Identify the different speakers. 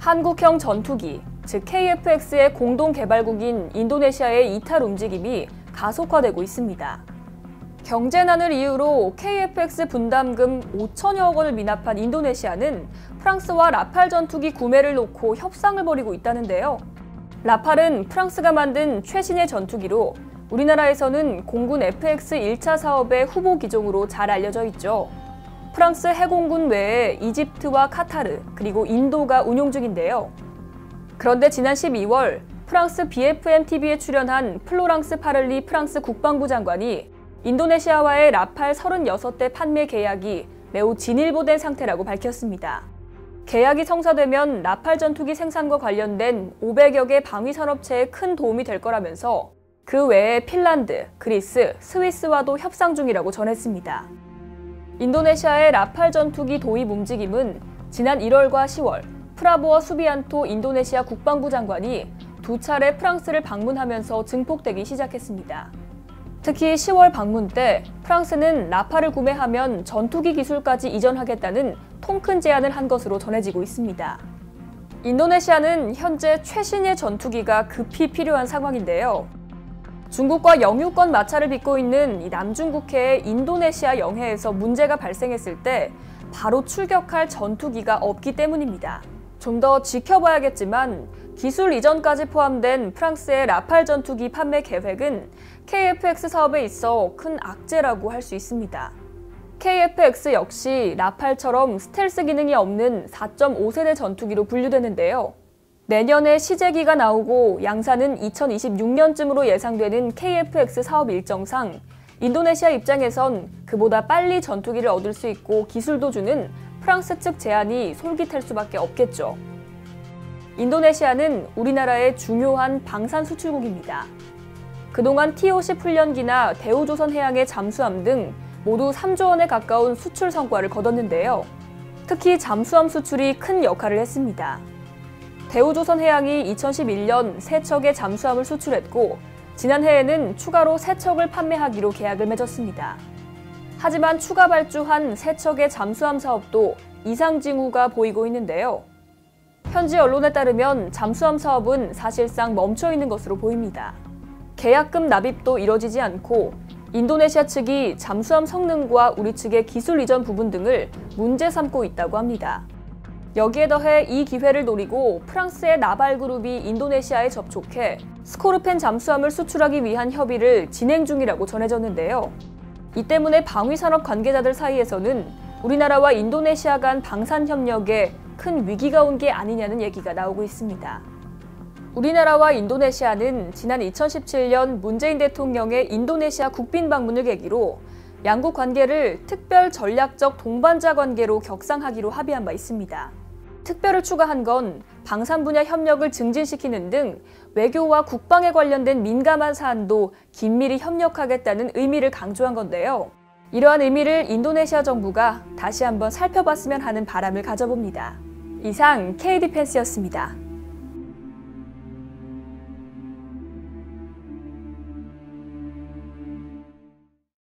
Speaker 1: 한국형 전투기, 즉 KF-X의 공동 개발국인 인도네시아의 이탈 움직임이 가속화되고 있습니다. 경제난을 이유로 KF-X 분담금 5천여억 원을 미납한 인도네시아는 프랑스와 라팔 전투기 구매를 놓고 협상을 벌이고 있다는데요. 라팔은 프랑스가 만든 최신의 전투기로 우리나라에서는 공군 FX 1차 사업의 후보 기종으로 잘 알려져 있죠. 프랑스 해공군 외에 이집트와 카타르, 그리고 인도가 운용 중인데요. 그런데 지난 12월 프랑스 BFM TV에 출연한 플로랑스 파를리 프랑스 국방부 장관이 인도네시아와의 라팔 36대 판매 계약이 매우 진일보된 상태라고 밝혔습니다. 계약이 성사되면 라팔 전투기 생산과 관련된 500여 개 방위산업체에 큰 도움이 될 거라면서 그 외에 핀란드, 그리스, 스위스와도 협상 중이라고 전했습니다. 인도네시아의 라팔 전투기 도입 움직임은 지난 1월과 10월 프라보어 수비안토 인도네시아 국방부 장관이 2차례 프랑스를 방문하면서 증폭되기 시작했습니다. 특히 10월 방문 때 프랑스는 라팔을 구매하면 전투기 기술까지 이전하겠다는 통 큰 제안을 한 것으로 전해지고 있습니다. 인도네시아는 현재 최신의 전투기가 급히 필요한 상황인데요. 중국과 영유권 마찰을 빚고 있는 남중국해의 인도네시아 영해에서 문제가 발생했을 때 바로 출격할 전투기가 없기 때문입니다. 좀 더 지켜봐야겠지만 기술 이전까지 포함된 프랑스의 라팔 전투기 판매 계획은 KF-X 사업에 있어 큰 악재라고 할 수 있습니다. KF-X 역시 라팔처럼 스텔스 기능이 없는 4.5세대 전투기로 분류되는데요. 내년에 시제기가 나오고 양산은 2026년쯤으로 예상되는 KF-X 사업 일정상 인도네시아 입장에선 그보다 빨리 전투기를 얻을 수 있고 기술도 주는 프랑스 측 제안이 솔깃할 수밖에 없겠죠. 인도네시아는 우리나라의 중요한 방산 수출국입니다. 그동안 TOC 훈련기나 대우조선 해양의 잠수함 등 모두 3조 원에 가까운 수출 성과를 거뒀는데요. 특히 잠수함 수출이 큰 역할을 했습니다. 대우조선 해양이 2011년 3척의 잠수함을 수출했고 지난해에는 추가로 3척을 판매하기로 계약을 맺었습니다. 하지만 추가 발주한 3척의 잠수함 사업도 이상 징후가 보이고 있는데요. 현지 언론에 따르면 잠수함 사업은 사실상 멈춰 있는 것으로 보입니다. 계약금 납입도 이뤄지지 않고 인도네시아 측이 잠수함 성능과 우리 측의 기술 이전 부분 등을 문제 삼고 있다고 합니다. 여기에 더해 이 기회를 노리고 프랑스의 나발그룹이 인도네시아에 접촉해 스코르펜 잠수함을 수출하기 위한 협의를 진행 중이라고 전해졌는데요. 이 때문에 방위산업 관계자들 사이에서는 우리나라와 인도네시아 간 방산 협력에 큰 위기가 온 게 아니냐는 얘기가 나오고 있습니다. 우리나라와 인도네시아는 지난 2017년 문재인 대통령의 인도네시아 국빈 방문을 계기로 양국 관계를 특별 전략적 동반자 관계로 격상하기로 합의한 바 있습니다. 특별을 추가한 건 방산 분야 협력을 증진시키는 등 외교와 국방에 관련된 민감한 사안도 긴밀히 협력하겠다는 의미를 강조한 건데요. 이러한 의미를 인도네시아 정부가 다시 한번 살펴봤으면 하는 바람을 가져봅니다. 이상 KD펜스였습니다.